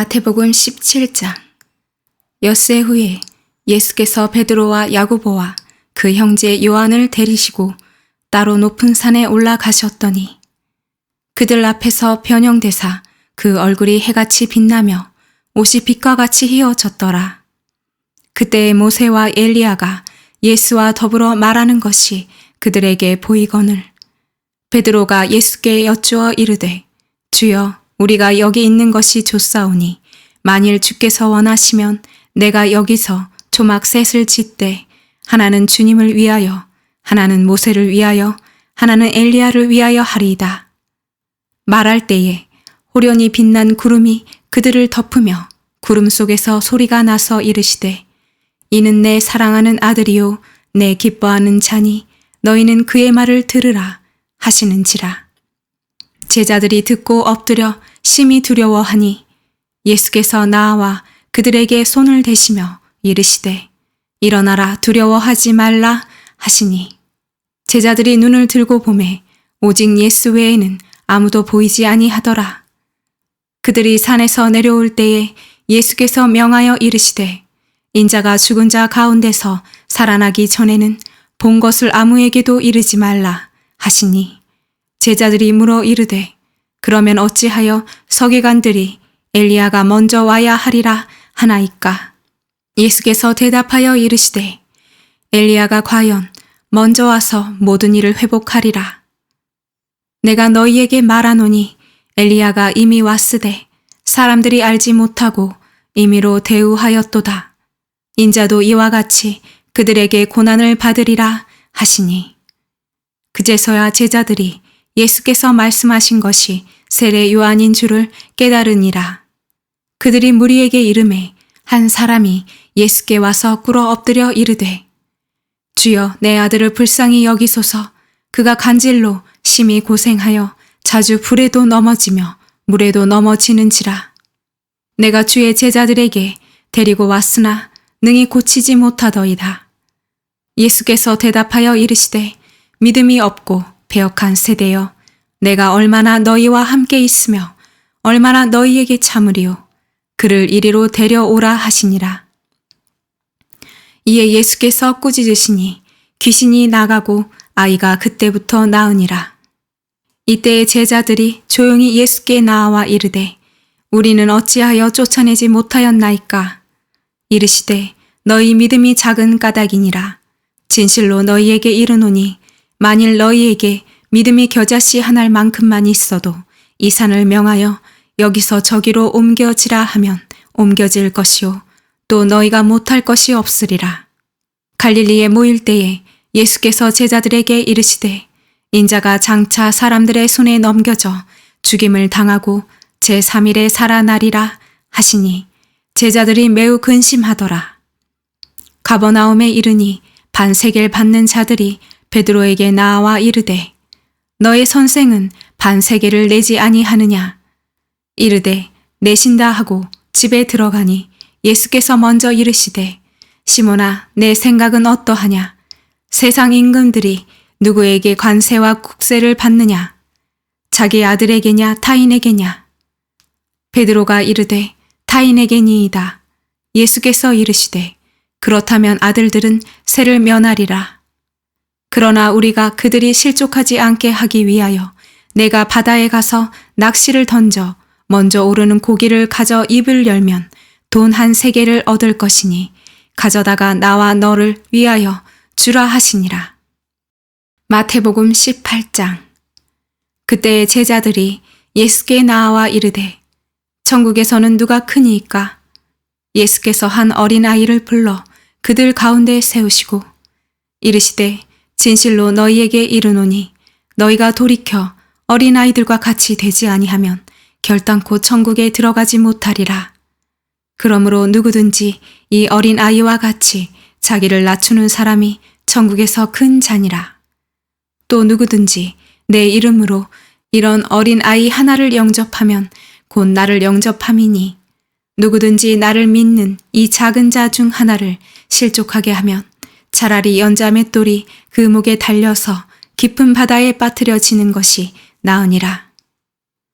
마태복음 17장. 엿새 후에 예수께서 베드로와 야고보와 그 형제 요한을 데리시고 따로 높은 산에 올라가셨더니 그들 앞에서 변형되사 그 얼굴이 해같이 빛나며 옷이 빛과 같이 휘어졌더라. 그때 모세와 엘리야가 예수와 더불어 말하는 것이 그들에게 보이거늘 베드로가 예수께 여쭈어 이르되 주여 우리가 여기 있는 것이 좋사오니 만일 주께서 원하시면 내가 여기서 초막 셋을 짓되 하나는 주님을 위하여 하나는 모세를 위하여 하나는 엘리야를 위하여 하리이다. 말할 때에 호련히 빛난 구름이 그들을 덮으며 구름 속에서 소리가 나서 이르시되 이는 내 사랑하는 아들이요 내 기뻐하는 자니 너희는 그의 말을 들으라 하시는지라. 제자들이 듣고 엎드려 심히 두려워하니 예수께서 나와 그들에게 손을 대시며 이르시되 일어나라 두려워하지 말라 하시니 제자들이 눈을 들고 보매 오직 예수 외에는 아무도 보이지 아니하더라. 그들이 산에서 내려올 때에 예수께서 명하여 이르시되 인자가 죽은 자 가운데서 살아나기 전에는 본 것을 아무에게도 이르지 말라 하시니 제자들이 물어 이르되 그러면 어찌하여 서기관들이 엘리야가 먼저 와야 하리라 하나이까? 예수께서 대답하여 이르시되 엘리야가 과연 먼저 와서 모든 일을 회복하리라. 내가 너희에게 말하노니 엘리야가 이미 왔으되 사람들이 알지 못하고 임의로 대우하였도다. 인자도 이와 같이 그들에게 고난을 받으리라 하시니 그제서야 제자들이 예수께서 말씀하신 것이 세례 요한인 줄을 깨달으니라. 그들이 무리에게 이르매 한 사람이 예수께 와서 꿇어 엎드려 이르되 주여 내 아들을 불쌍히 여기소서. 그가 간질로 심히 고생하여 자주 불에도 넘어지며 물에도 넘어지는지라. 내가 주의 제자들에게 데리고 왔으나 능히 고치지 못하더이다. 예수께서 대답하여 이르시되 믿음이 없고 배역한 세대여 내가 얼마나 너희와 함께 있으며 얼마나 너희에게 참으리요. 그를 이리로 데려오라 하시니라. 이에 예수께서 꾸짖으시니 귀신이 나가고 아이가 그때부터 나으니라. 이때의 제자들이 조용히 예수께 나와 이르되 우리는 어찌하여 쫓아내지 못하였나이까? 이르시되 너희 믿음이 작은 까닭이니라. 진실로 너희에게 이르노니 만일 너희에게 믿음이 겨자씨 한 알만큼만 있어도 이 산을 명하여 여기서 저기로 옮겨지라 하면 옮겨질 것이요 또 너희가 못할 것이 없으리라. 갈릴리에 모일 때에 예수께서 제자들에게 이르시되 인자가 장차 사람들의 손에 넘겨져 죽임을 당하고 제3일에 살아나리라 하시니 제자들이 매우 근심하더라. 가버나움에 이르니 반세겔 받는 자들이 베드로에게 나와 이르되 너의 선생은 반세겔을 내지 아니하느냐? 이르되 내신다 하고 집에 들어가니 예수께서 먼저 이르시되 시몬아 내 생각은 어떠하냐? 세상 임금들이 누구에게 관세와 국세를 받느냐? 자기 아들에게냐 타인에게냐? 베드로가 이르되 타인에게니이다. 예수께서 이르시되 그렇다면 아들들은 세를 면하리라. 그러나 우리가 그들이 실족하지 않게 하기 위하여 내가 바다에 가서 낚시를 던져 먼저 오르는 고기를 가져 입을 열면 돈 한 세겔을 얻을 것이니 가져다가 나와 너를 위하여 주라 하시니라. 마태복음 18장. 그때의 제자들이 예수께 나와 이르되 천국에서는 누가 크니이까? 예수께서 한 어린아이를 불러 그들 가운데 세우시고 이르시되 진실로 너희에게 이르노니 너희가 돌이켜 어린아이들과 같이 되지 아니하면 결단코 천국에 들어가지 못하리라. 그러므로 누구든지 이 어린아이와 같이 자기를 낮추는 사람이 천국에서 큰 자니라. 또 누구든지 내 이름으로 이런 어린아이 하나를 영접하면 곧 나를 영접함이니 누구든지 나를 믿는 이 작은 자 중 하나를 실족하게 하면 차라리 연자 맷돌이 그 목에 달려서 깊은 바다에 빠뜨려지는 것이 나으니라.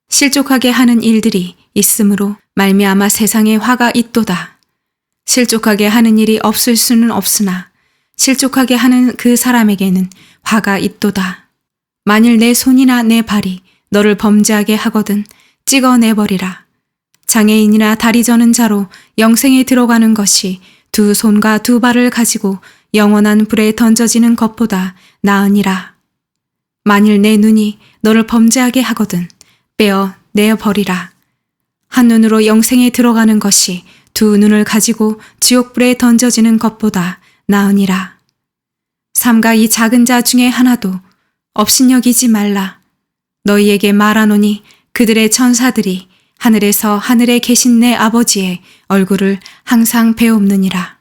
실족하게 하는 일들이 있으므로 말미암아 세상에 화가 있도다. 실족하게 하는 일이 없을 수는 없으나 실족하게 하는 그 사람에게는 화가 있도다. 만일 내 손이나 내 발이 너를 범죄하게 하거든 찍어내버리라. 장애인이나 다리 저는 자로 영생에 들어가는 것이 두 손과 두 발을 가지고 영원한 불에 던져지는 것보다 나으니라. 만일 내 눈이 너를 범죄하게 하거든 빼어 내어버리라. 한 눈으로 영생에 들어가는 것이 두 눈을 가지고 지옥불에 던져지는 것보다 나으니라. 삼가 이 작은 자 중에 하나도 업신여기지 말라. 너희에게 말하노니 그들의 천사들이 하늘에서 하늘에 계신 내 아버지의 얼굴을 항상 배옵느니라.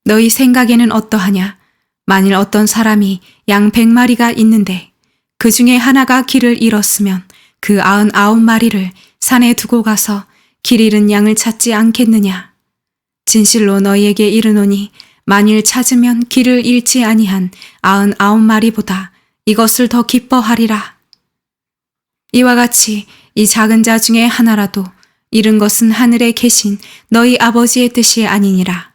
너희 생각에는 어떠하냐? 만일 어떤 사람이 양 100마리가 있는데 그 중에 하나가 길을 잃었으면 그 99마리를 산에 두고 가서 길 잃은 양을 찾지 않겠느냐? 진실로 너희에게 이르노니 만일 찾으면 길을 잃지 아니한 99마리보다 이것을 더 기뻐하리라. 이와 같이 이 작은 자 중에 하나라도 잃은 것은 하늘에 계신 너희 아버지의 뜻이 아니니라.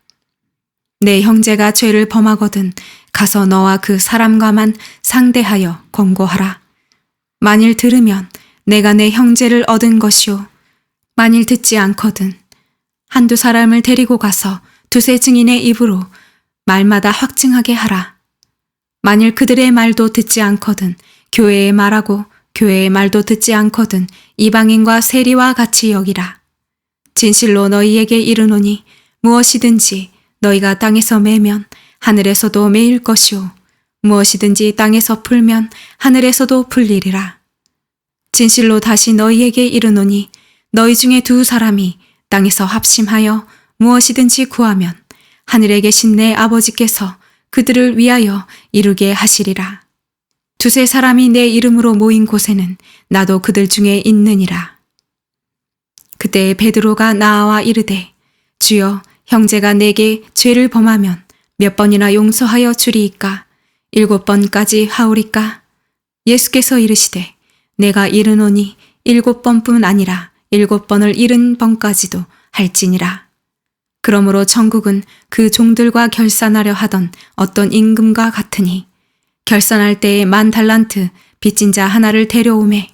내 형제가 죄를 범하거든 가서 너와 그 사람과만 상대하여 권고하라. 만일 들으면 내가 내 형제를 얻은 것이요. 만일 듣지 않거든 한두 사람을 데리고 가서 두세 증인의 입으로 말마다 확증하게 하라. 만일 그들의 말도 듣지 않거든 교회의 말하고 교회의 말도 듣지 않거든 이방인과 세리와 같이 여기라. 진실로 너희에게 이르노니 무엇이든지 너희가 땅에서 매면 하늘에서도 매일 것이요 무엇이든지 땅에서 풀면 하늘에서도 풀리리라. 진실로 다시 너희에게 이르노니 너희 중에 두 사람이 땅에서 합심하여 무엇이든지 구하면 하늘에 계신 내 아버지께서 그들을 위하여 이루게 하시리라. 두세 사람이 내 이름으로 모인 곳에는 나도 그들 중에 있느니라. 그때 베드로가 나와 이르되 주여 형제가 내게 죄를 범하면 몇 번이나 용서하여 주리이까 7번까지 하오리까? 예수께서 이르시되 내가 이르노니 7번뿐 아니라 7번을 70번까지도 할지니라. 그러므로 천국은 그 종들과 결산하려 하던 어떤 임금과 같으니 결산할 때에 10,000달란트 빚진 자 하나를 데려오매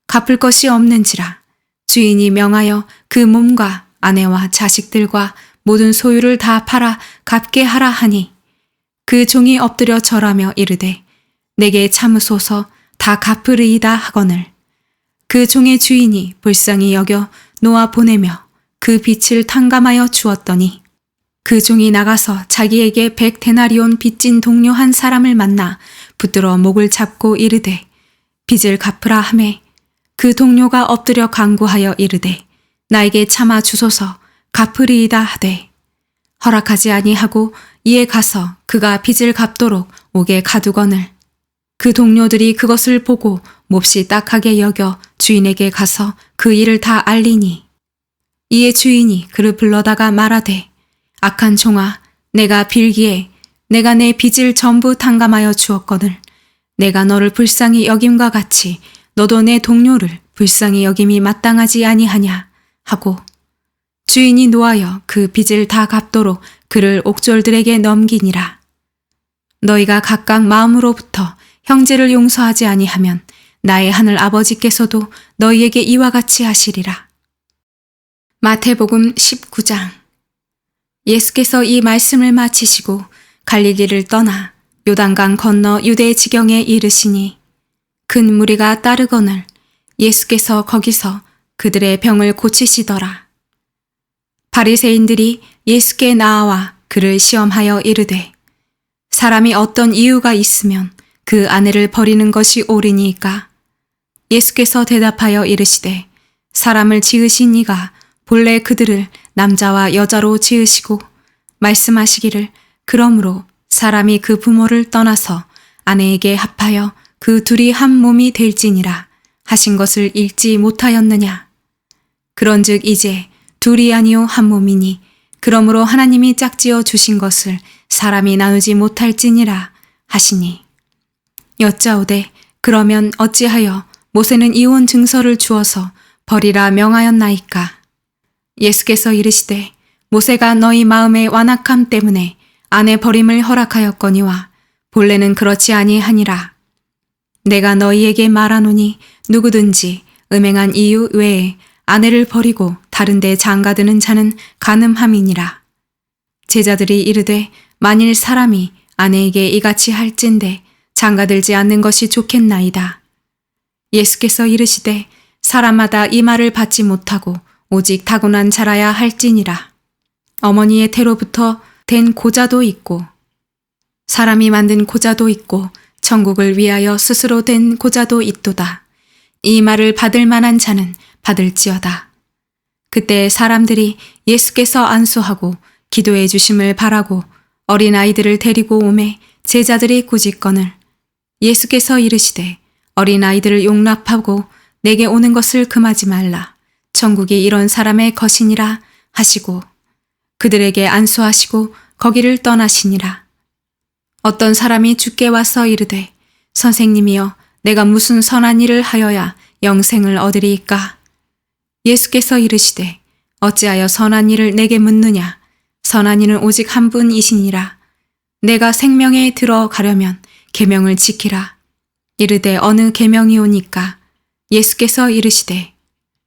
갚을 것이 없는지라 주인이 명하여 그 몸과 아내와 자식들과 모든 소유를 다 팔아 갚게 하라 하니 그 종이 엎드려 절하며 이르되 내게 참으소서 다 갚으리이다 하거늘 그 종의 주인이 불쌍히 여겨 놓아 보내며 그 빚을 탕감하여 주었더니 그 종이 나가서 자기에게 100데나리온 빚진 동료 한 사람을 만나 붙들어 목을 잡고 이르되 빚을 갚으라 하매 그 동료가 엎드려 간구하여 이르되 나에게 참아 주소서 갚으리이다 하되 허락하지 아니하고 이에 가서 그가 빚을 갚도록 옥에 가두거늘 그 동료들이 그것을 보고 몹시 딱하게 여겨 주인에게 가서 그 일을 다 알리니 이에 주인이 그를 불러다가 말하되 악한 종아 내가 빌기에 내가 내 빚을 전부 탕감하여 주었거늘 내가 너를 불쌍히 여김과 같이 너도 내 동료를 불쌍히 여김이 마땅하지 아니하냐 하고 주인이 노하여 그 빚을 다 갚도록 그를 옥졸들에게 넘기니라. 너희가 각각 마음으로부터 형제를 용서하지 아니하면 나의 하늘 아버지께서도 너희에게 이와 같이 하시리라. 마태복음 19장. 예수께서 이 말씀을 마치시고 갈릴리를 떠나 요단강 건너 유대 지경에 이르시니 큰 무리가 따르거늘 예수께서 거기서 그들의 병을 고치시더라. 바리새인들이 예수께 나아와 그를 시험하여 이르되 사람이 어떤 이유가 있으면 그 아내를 버리는 것이 옳으니까? 예수께서 대답하여 이르시되 사람을 지으신 이가 본래 그들을 남자와 여자로 지으시고 말씀하시기를 그러므로 사람이 그 부모를 떠나서 아내에게 합하여 그 둘이 한 몸이 될지니라 하신 것을 읽지 못하였느냐. 그런즉 이제 둘이 아니요 한 몸이니 그러므로 하나님이 짝지어 주신 것을 사람이 나누지 못할지니라 하시니 여짜오되 그러면 어찌하여 모세는 이혼 증서를 주어서 버리라 명하였나이까. 예수께서 이르시되 모세가 너희 마음의 완악함 때문에 아내 버림을 허락하였거니와 본래는 그렇지 아니하니라. 내가 너희에게 말하노니 누구든지 음행한 이유 외에 아내를 버리고 다른 데 장가드는 자는 간음함이니라. 제자들이 이르되 만일 사람이 아내에게 이같이 할진대 장가들지 않는 것이 좋겠나이다. 예수께서 이르시되 사람마다 이 말을 받지 못하고 오직 타고난 자라야 할지니라. 어머니의 태로부터 된 고자도 있고 사람이 만든 고자도 있고 천국을 위하여 스스로 된 고자도 있도다. 이 말을 받을 만한 자는 받을지어다. 그때 사람들이 예수께서 안수하고 기도해 주심을 바라고 어린아이들을 데리고 오매 제자들이 꾸짖거늘 예수께서 이르시되 어린아이들을 용납하고 내게 오는 것을 금하지 말라. 천국이 이런 사람의 것이니라 하시고 그들에게 안수하시고 거기를 떠나시니라. 어떤 사람이 주께 와서 이르되 선생님이여 내가 무슨 선한 일을 하여야 영생을 얻으리이까? 예수께서 이르시되 어찌하여 선한 일을 내게 묻느냐? 선한 이는 오직 한 분이시니라. 내가 생명에 들어가려면 계명을 지키라. 이르되 어느 계명이오니까? 예수께서 이르시되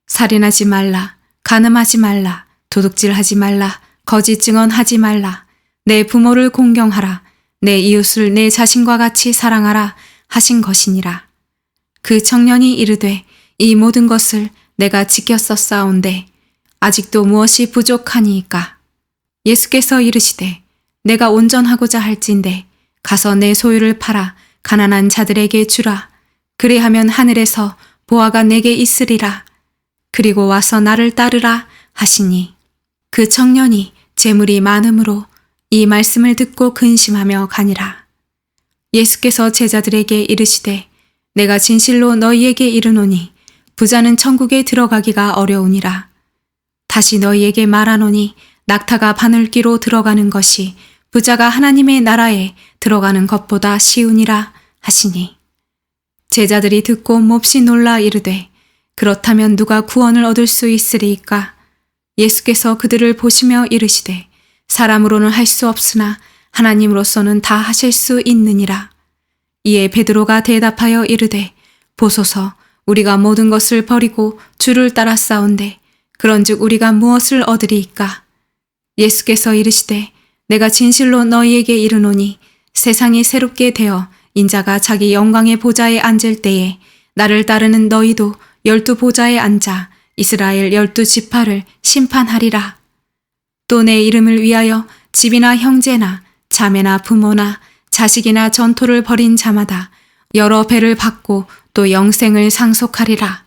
살인하지 말라, 간음하지 말라, 도둑질하지 말라, 거짓 증언하지 말라, 내 부모를 공경하라, 내 이웃을 내 자신과 같이 사랑하라 하신 것이니라. 그 청년이 이르되 이 모든 것을 내가 지켰었사온데 아직도 무엇이 부족하니이까? 예수께서 이르시되 내가 온전하고자 할진대 가서 내 소유를 팔아 가난한 자들에게 주라. 그리하면 하늘에서 보화가 내게 있으리라. 그리고 와서 나를 따르라 하시니 그 청년이 재물이 많음으로 이 말씀을 듣고 근심하며 가니라. 예수께서 제자들에게 이르시되 내가 진실로 너희에게 이르노니 부자는 천국에 들어가기가 어려우니라. 다시 너희에게 말하노니 낙타가 바늘귀로 들어가는 것이 부자가 하나님의 나라에 들어가는 것보다 쉬우니라 하시니 제자들이 듣고 몹시 놀라 이르되 그렇다면 누가 구원을 얻을 수 있으리이까? 예수께서 그들을 보시며 이르시되 사람으로는 할 수 없으나 하나님으로서는 다 하실 수 있느니라. 이에 베드로가 대답하여 이르되 보소서 우리가 모든 것을 버리고 주를 따라 싸운데 그런즉 우리가 무엇을 얻으리이까? 예수께서 이르시되 내가 진실로 너희에게 이르노니 세상이 새롭게 되어 인자가 자기 영광의 보좌에 앉을 때에 나를 따르는 너희도 12 보좌에 앉아 이스라엘 12 지파를 심판하리라. 또 내 이름을 위하여 집이나 형제나 자매나 부모나 자식이나 전토를 벌인 자마다 여러 배를 받고 또 영생을 상속하리라.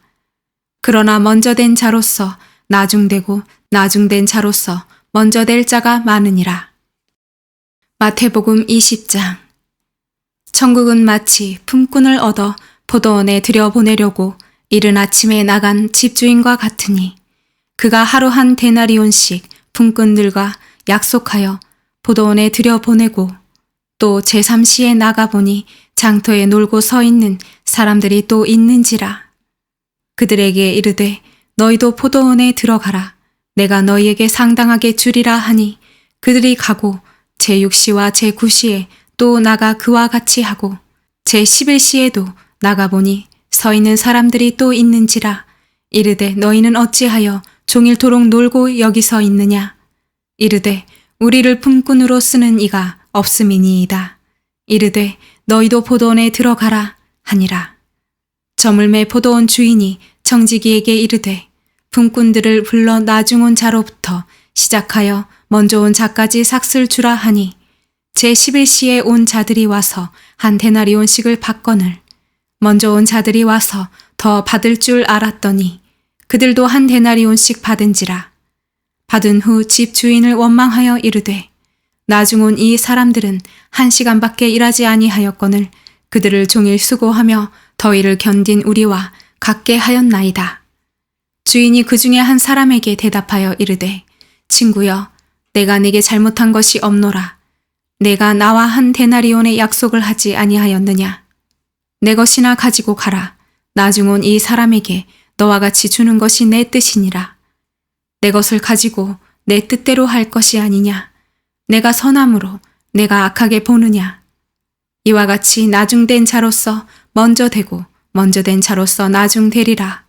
그러나 먼저 된 자로서 나중되고 나중된 자로서 먼저 될 자가 많으니라. 마태복음 20장. 천국은 마치 품꾼을 얻어 포도원에 들여보내려고 이른 아침에 나간 집주인과 같으니 그가 하루 한 데나리온씩 품꾼들과 약속하여 포도원에 들여보내고 또 제3시에 나가보니 장터에 놀고 서 있는 사람들이 또 있는지라. 그들에게 이르되 너희도 포도원에 들어가라. 내가 너희에게 상당하게 주리라 하니 그들이 가고 제6시와 제9시에 또 나가 그와 같이 하고 제11시에도 나가보니 서 있는 사람들이 또 있는지라. 이르되 너희는 어찌하여 종일토록 놀고 여기 서 있느냐? 이르되 우리를 품꾼으로 쓰는 이가 없음이니이다. 이르되 너희도 포도원에 들어가라 하니라. 저물매 포도원 주인이 청지기에게 이르되 품꾼들을 불러 나중 온 자로부터 시작하여 먼저 온 자까지 삭슬 주라 하니 제11시에 온 자들이 와서 한 데나리온씩을 받거늘 먼저 온 자들이 와서 더 받을 줄 알았더니 그들도 한 데나리온씩 받은지라. 받은 후 집 주인을 원망하여 이르되 나중 온 이 사람들은 1시간밖에 일하지 아니하였거늘 그들을 종일 수고하며 더위를 견딘 우리와 같게 하였나이다. 주인이 그 중에 한 사람에게 대답하여 이르되 친구여 내가 네게 잘못한 것이 없노라. 내가 나와 한 데나리온의 약속을 하지 아니하였느냐. 내 것이나 가지고 가라. 나중 온 이 사람에게 너와 같이 주는 것이 내 뜻이니라. 내 것을 가지고 내 뜻대로 할 것이 아니냐? 내가 선함으로 내가 악하게 보느냐? 이와 같이 나중된 자로서 먼저 되고 먼저 된 자로서 나중되리라.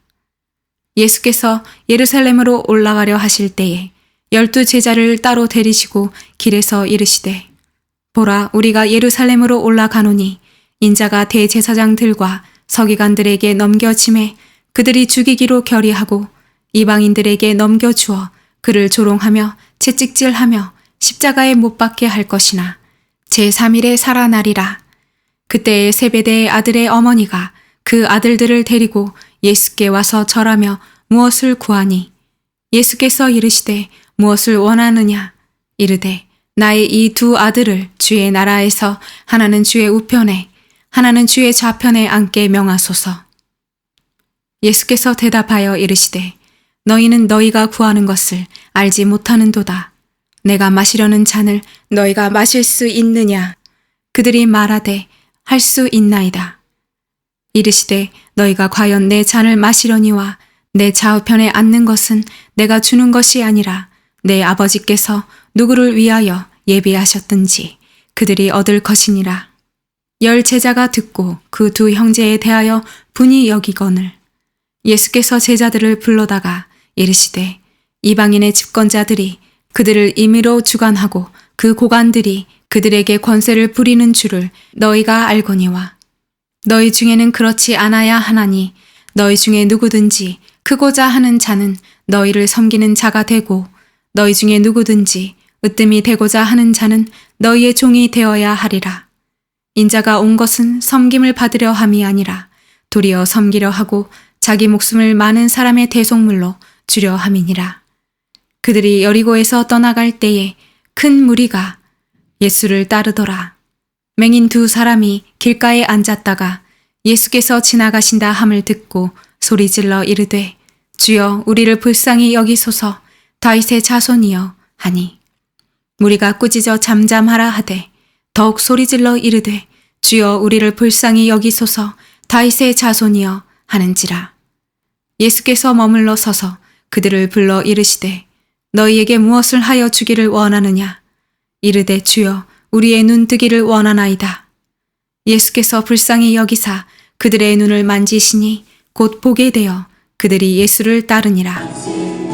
예수께서 예루살렘으로 올라가려 하실 때에 12 제자를 따로 데리시고 길에서 이르시되 보라 우리가 예루살렘으로 올라가노니 인자가 대제사장들과 서기관들에게 넘겨짐에 그들이 죽이기로 결의하고 이방인들에게 넘겨주어 그를 조롱하며 채찍질하며 십자가에 못 박게 할 것이나 제3일에 살아나리라. 그때에 세베대의 아들의 어머니가 그 아들들을 데리고 예수께 와서 절하며 무엇을 구하니 예수께서 이르시되 무엇을 원하느냐 이르되 나의 이 2 아들을 주의 나라에서 하나는 주의 우편에 하나는 주의 좌편에 앉게 명하소서. 예수께서 대답하여 이르시되 너희는 너희가 구하는 것을 알지 못하는도다. 내가 마시려는 잔을 너희가 마실 수 있느냐? 그들이 말하되 할 수 있나이다. 이르시되 너희가 과연 내 잔을 마시려니와 내 좌우편에 앉는 것은 내가 주는 것이 아니라 내 아버지께서 누구를 위하여 예비하셨든지 그들이 얻을 것이니라. 10 제자가 듣고 그 2 형제에 대하여 분이 여기거늘 예수께서 제자들을 불러다가 이르시되 이방인의 집권자들이 그들을 임의로 주관하고 그 고관들이 그들에게 권세를 부리는 줄을 너희가 알거니와 너희 중에는 그렇지 않아야 하나니 너희 중에 누구든지 크고자 하는 자는 너희를 섬기는 자가 되고 너희 중에 누구든지 으뜸이 되고자 하는 자는 너희의 종이 되어야 하리라. 인자가 온 것은 섬김을 받으려 함이 아니라 도리어 섬기려 하고 자기 목숨을 많은 사람의 대속물로 주려 함이니라. 그들이 여리고에서 떠나갈 때에 큰 무리가 예수를 따르더라. 맹인 2 사람이 길가에 앉았다가 예수께서 지나가신다 함을 듣고 소리질러 이르되 주여 우리를 불쌍히 여기소서 다윗의 자손이여 하니 무리가 꾸짖어 잠잠하라 하되 더욱 소리질러 이르되 주여 우리를 불쌍히 여기소서 다윗의 자손이여 하는지라. 예수께서 머물러 서서 그들을 불러 이르시되 너희에게 무엇을 하여 주기를 원하느냐? 이르되 주여 우리의 눈 뜨기를 원하나이다. 예수께서 불쌍히 여기사 그들의 눈을 만지시니 곧 보게 되어 그들이 예수를 따르니라.